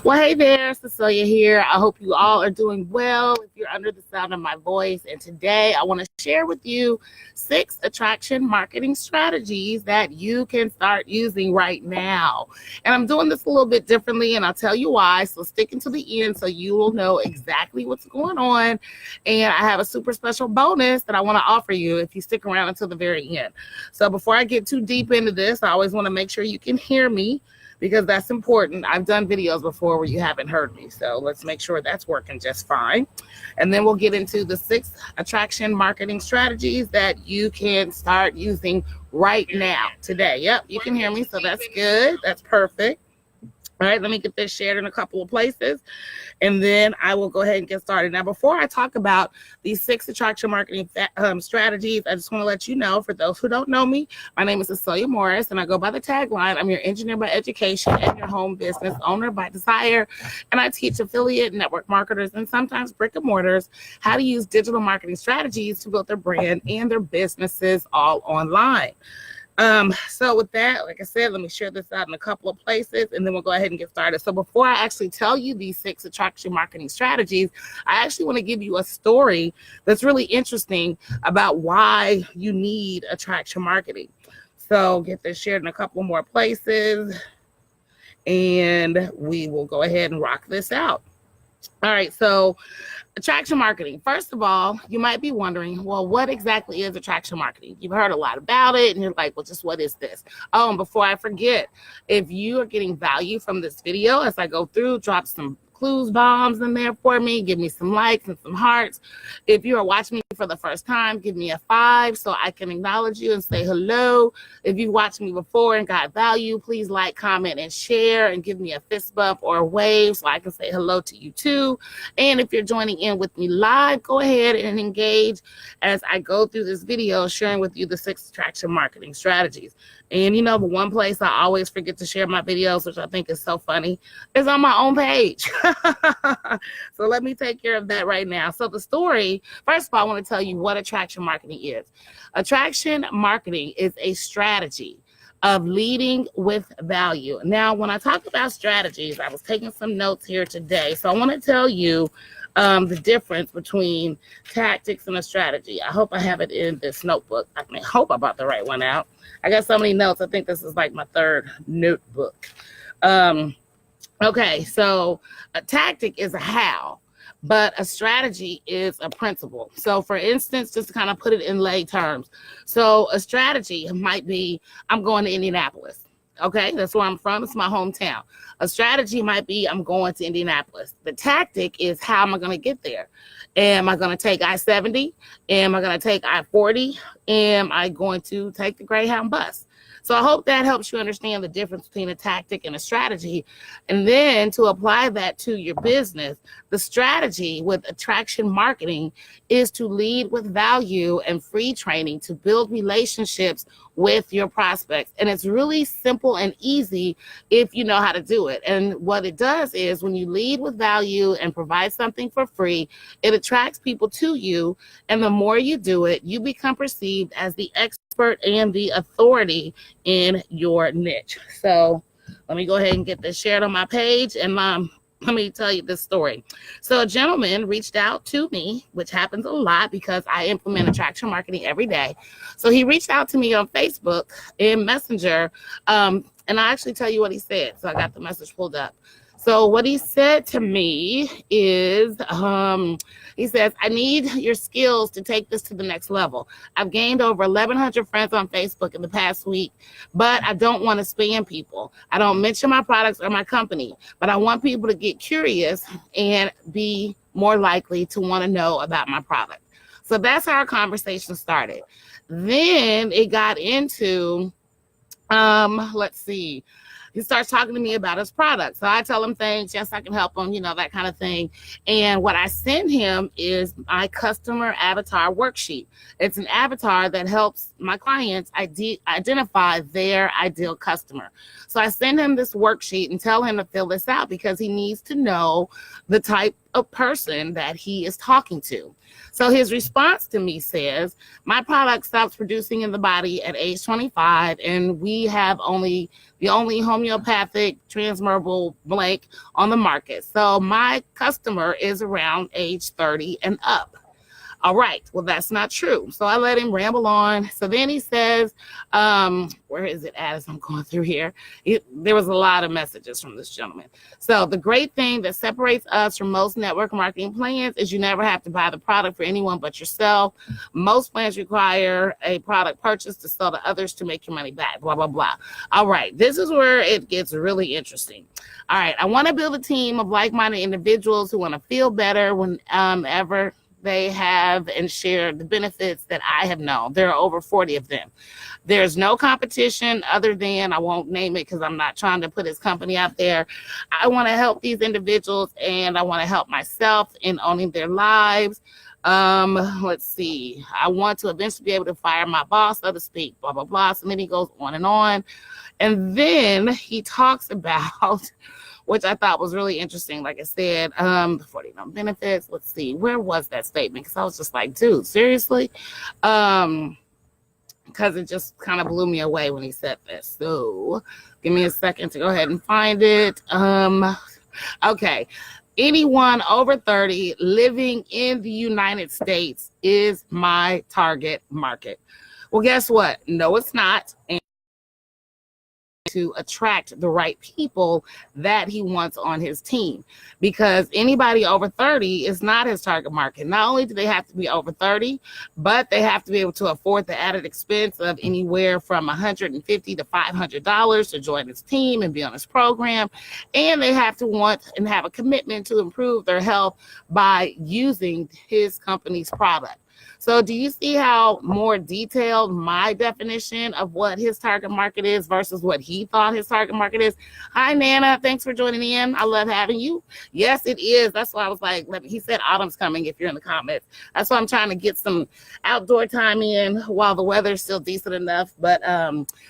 Well, hey there, Cecilia here. I hope you all are doing well if you're under the sound of my voice. And today I want to share with you 6 attraction marketing strategies that you can start using right now. And I'm doing this a little bit differently, and I'll tell you why. So stick until the end so you will know exactly what's going on. And I have a super special bonus that I want to offer you if you stick around until the very end. So before I get too deep into this, I always want to make sure you can hear me, because that's important. I've done videos before where you haven't heard me, so let's make sure that's working just fine. And then we'll get into the 6 attraction marketing strategies that you can start using right now, today. Yep, you can hear me, so that's good. That's perfect. All right, let me get this shared in a couple of places, and then I will go ahead and get started. Now, before I talk about these 6 attraction marketing strategies, I just want to let you know, for those who don't know me, my name is Cecilia Morris, and I go by the tagline, I'm your engineer by education and your home business owner by desire, and I teach affiliate network marketers and sometimes brick and mortars how to use digital marketing strategies to build their brand and their businesses all online. So with that, like I said, let me share this out in a couple of places, and then we'll go ahead and get started. So before I actually tell you these 6 attraction marketing strategies, I actually want to give you a story that's really interesting about why you need attraction marketing. So get this shared in a couple more places, and we will go ahead and rock this out. All right, so attraction marketing. First of all, you might be wondering, well, what exactly is attraction marketing? You've heard a lot about it, and you're like, well, just what is this? Oh, and before I forget, if you are getting value from this video as I go through, drop some clues, bombs in there for me. Give me some likes and some hearts. If you are watching me for the first time, give me a 5 so I can acknowledge you and say hello. If you've watched me before and got value, please like, comment, and share, and give me a fist bump or a wave so I can say hello to you too. And if you're joining in with me live, go ahead and engage as I go through this video, sharing with you the 6 attraction marketing strategies. And you know, the one place I always forget to share my videos, which I think is so funny, is on my own page. So let me take care of that right now. So the story, first of all, I want to tell you what attraction marketing is. Attraction marketing is a strategy of leading with value. Now, when I talk about strategies, I was taking some notes here today. So I want to tell you the difference between tactics and a strategy. I hope I have it in this notebook. I hope I brought the right one out. I got so many notes. I think this is like my 3rd notebook. Okay, so a tactic is a how, but a strategy is a principle. So for instance, just to kind of put it in lay terms. So a strategy might be, I'm going to Indianapolis. Okay, that's where I'm from. It's my hometown. A strategy might be, I'm going to Indianapolis. The tactic is, how am I going to get there? Am I going to take I-70? Am I going to take I-40? Am I going to take the Greyhound bus? So I hope that helps you understand the difference between a tactic and a strategy. And then to apply that to your business, the strategy with attraction marketing is to lead with value and free training to build relationships with your prospects. And it's really simple and easy if you know how to do it. And what it does is, when you lead with value and provide something for free, it attracts people to you. And the more you do it, you become perceived as the expert and the authority in your niche. So let me go ahead and get this shared on my page, and let me tell you this story. So a gentleman reached out to me, which happens a lot because I implement attraction marketing every day. So he reached out to me on Facebook in Messenger, and I'll actually tell you what he said. So I got the message pulled up. So what he said to me is, he says, I need your skills to take this to the next level. I've gained over 1,100 friends on Facebook in the past week, but I don't want to spam people. I don't mention my products or my company, but I want people to get curious and be more likely to want to know about my product. So that's how our conversation started. Then it got into, let's see. He starts talking to me about his product. So I tell him things, yes, I can help him, you know, that kind of thing. And what I send him is my customer avatar worksheet. It's an avatar that helps my clients identify their ideal customer. So I send him this worksheet and tell him to fill this out because he needs to know the type of person that he is talking to. So his response to me says, my product stops producing in the body at age 25, and we have the only homeopathic transdermal blank on the market. So my customer is around age 30 and up. All right, well, that's not true. So I let him ramble on. So then he says, where is it at as I'm going through here? There was a lot of messages from this gentleman. So the great thing that separates us from most network marketing plans is you never have to buy the product for anyone but yourself. Most plans require a product purchase to sell to others to make your money back, blah, blah, blah. All right, this is where it gets really interesting. All right, I want to build a team of like-minded individuals who want to feel better whenever they have and share the benefits that I have known. There are over 40 of them. There's no competition other than, I won't name it because I'm not trying to put his company out there. I want to help these individuals and I want to help myself in owning their lives. Let's see. I want to eventually be able to fire my boss, so to speak, blah, blah, blah. So then he goes on. And then he talks about which I thought was really interesting. Like I said, 40 benefits. Let's see, where was that statement? Because I was just like, dude, seriously? Because it just kind of blew me away when he said this. So give me a second to go ahead and find it. Okay. Anyone over 30 living in the United States is my target market. Well, guess what? No, it's not. And to attract the right people that he wants on his team, because anybody over 30 is not his target market. Not only do they have to be over 30, but they have to be able to afford the added expense of anywhere from $150 to $500 to join his team and be on his program. And they have to want and have a commitment to improve their health by using his company's product. So do you see how more detailed my definition of what his target market is versus what he thought his target market is? Hi, Nana. Thanks for joining in. I love having you. Yes, it is. That's why I was like, he said autumn's coming if you're in the comments. That's why I'm trying to get some outdoor time in while the weather's still decent enough. But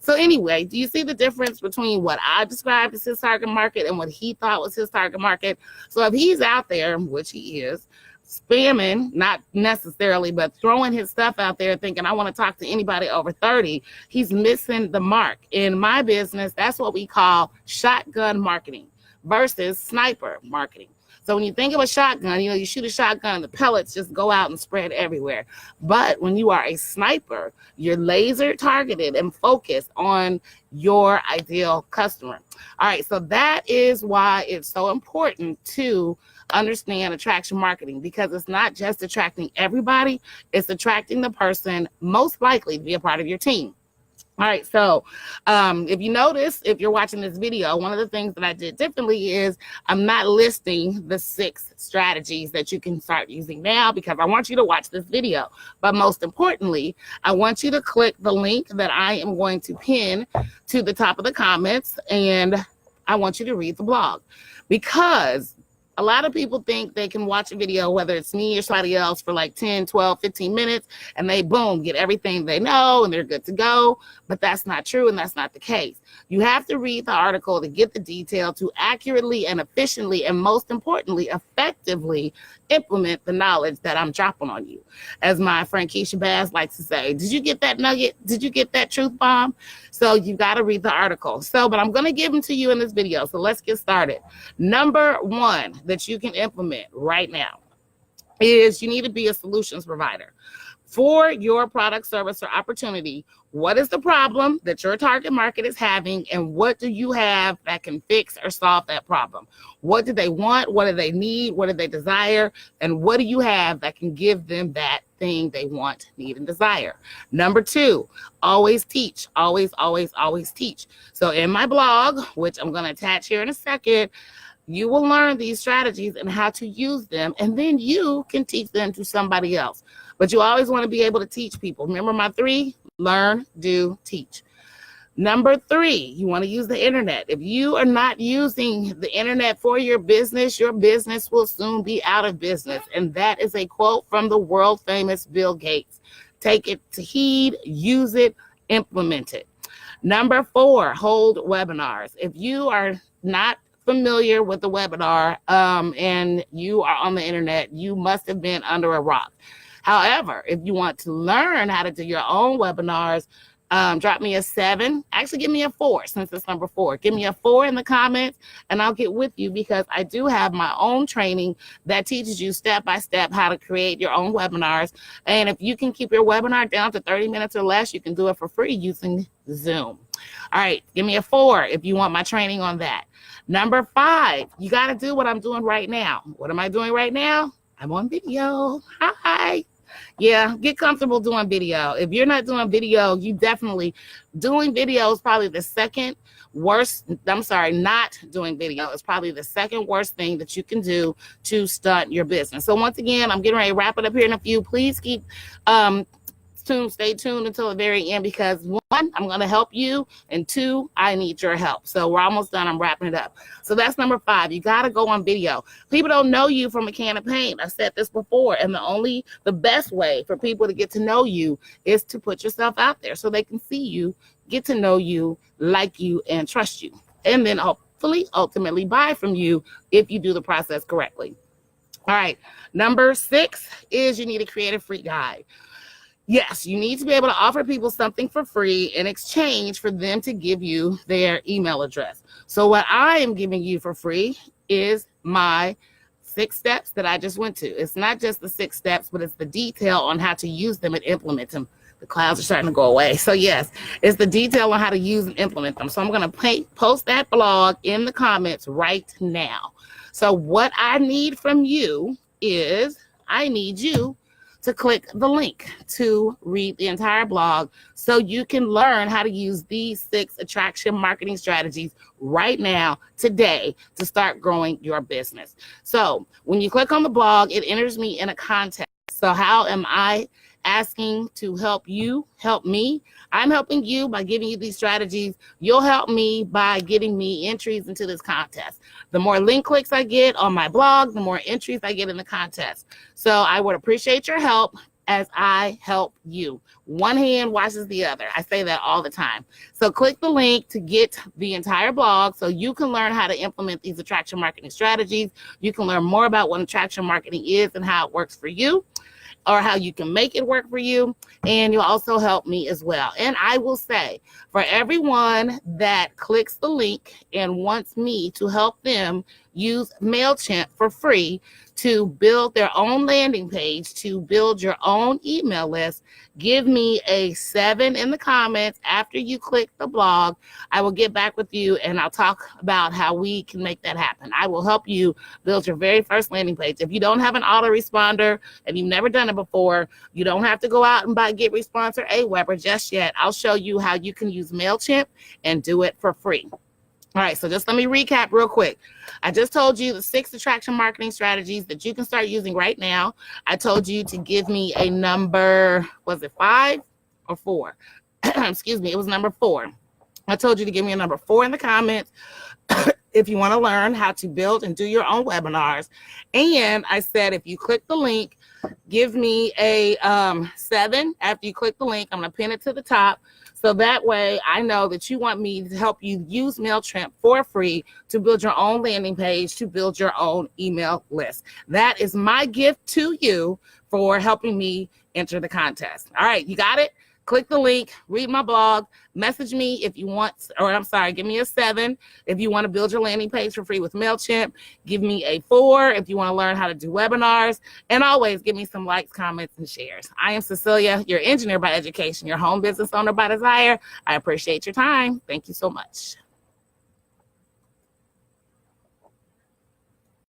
so anyway, do you see the difference between what I described as his target market and what he thought was his target market? So if he's out there, which he is, spamming, not necessarily, but throwing his stuff out there thinking I want to talk to anybody over 30, he's missing the mark. In my business, that's what we call shotgun marketing versus sniper marketing. So when you think of a shotgun, you shoot a shotgun, the pellets just go out and spread everywhere. But when you are a sniper, you're laser targeted and focused on your ideal customer. All right, so that is why it's so important to understand attraction marketing, because it's not just attracting everybody, it's attracting the person most likely to be a part of your team. All right, so if you notice, if you're watching this video, one of the things that I did differently is I'm not listing the 6 strategies that you can start using now, because I want you to watch this video. But most importantly, I want you to click the link that I am going to pin to the top of the comments, and I want you to read the blog, because a lot of people think they can watch a video, whether it's me or somebody else, for like 10, 12, 15 minutes, and they, boom, get everything they know, and they're good to go. But that's not true, and that's not the case. You have to read the article to get the detail to accurately and efficiently, and most importantly, effectively implement the knowledge that I'm dropping on you. As my friend Keisha Bass likes to say, did you get that nugget? Did you get that truth bomb? So you got to read the article. But I'm going to give them to you in this video. So let's get started. Number 1 that you can implement right now is you need to be a solutions provider for your product, service, or opportunity. What is the problem that your target market is having, and what do you have that can fix or solve that problem? What do they want? What do they need? What do they desire? And what do you have that can give them that thing they want, need, and desire? Number 2, always teach. Always, always, always teach. So in my blog, which I'm going to attach here in a second, you will learn these strategies and how to use them, and then you can teach them to somebody else. But you always want to be able to teach people. Remember my 3? Learn, do, teach. Number 3, you want to use the internet. If you are not using the internet for your business will soon be out of business. And that is a quote from the world famous Bill Gates. take it to heed, use it, implement it. Number 4, hold webinars. If you are not familiar with the webinar and you are on the internet, you must have been under a rock. However, if you want to learn how to do your own webinars, drop me a 7. Actually, give me a 4 since it's number 4. Give me a 4 in the comments and I'll get with you, because I do have my own training that teaches you step by step how to create your own webinars. And if you can keep your webinar down to 30 minutes or less, you can do it for free using Zoom. All right, give me a 4 if you want my training on that. Number 5, you got to do what I'm doing right now. What am I doing right now? I'm on video. Hi. Yeah, get comfortable doing video. If you're not doing video, doing video is probably the second worst. I'm sorry, not doing video is probably the second worst thing that you can do to stunt your business. So once again, I'm getting ready to wrap it up here in a few. Please keep stay tuned until the very end, because 1, I'm going to help you, and 2, I need your help. So we're almost done. I'm wrapping it up. So that's number 5. You got to go on video. People don't know you from a can of paint. I've said this before, and the best way for people to get to know you is to put yourself out there so they can see you, get to know you, like you, and trust you, and then hopefully ultimately buy from you if you do the process correctly. All right. Number 6 is you need to create a free guide. Yes, you need to be able to offer people something for free in exchange for them to give you their email address. So what I am giving you for free is my 6 steps that I just went to. It's not just the 6 steps, but it's the detail on how to use them and implement them. The clouds are starting to go away. So yes, it's the detail on how to use and implement them. So I'm going to post that blog in the comments right now. So what I need from you is I need you to click the link to read the entire blog so you can learn how to use these 6 attraction marketing strategies right now, today, to start growing your business. So when you click on the blog, it enters me in a contest. So how am I asking to help you help me? I'm helping you by giving you these strategies. You'll help me by getting me entries into this contest. The more link clicks I get on my blog, the more entries I get in the contest. So I would appreciate your help as I help you. One hand washes the other. I say that all the time. So click the link to get the entire blog so you can learn how to implement these attraction marketing strategies. You can learn more about what attraction marketing is and how it works for you, or how you can make it work for you. And you'll also help me as well. And I will say, for everyone that clicks the link and wants me to help them use MailChimp for free to build their own landing page, to build your own email list, give me a 7 in the comments after you click the blog. I will get back with you and I'll talk about how we can make that happen. I will help you build your very first landing page. If you don't have an autoresponder and you've never done it before, you don't have to go out and buy GetResponse or Aweber just yet. I'll show you how you can use MailChimp and do it for free. All right, so just let me recap real quick. I just told you the 6 attraction marketing strategies that you can start using right now. I told you to give me a number, was it 5 or 4? Excuse me, it was number 4. I told you to give me a number 4 in the comments if you want to learn how to build and do your own webinars. And I said, if you click the link, give me a 7 after you click the link. I'm going to pin it to the top. So that way I know that you want me to help you use MailChimp for free to build your own landing page, to build your own email list. That is my gift to you for helping me enter the contest. All right, you got it? Click the link, read my blog, message me if you want, or I'm sorry, give me a 7 if you want to build your landing page for free with MailChimp. Give me a 4 if you want to learn how to do webinars. And always give me some likes, comments, and shares. I am Cecilia, your engineer by education, your home business owner by desire. I appreciate your time. Thank you so much.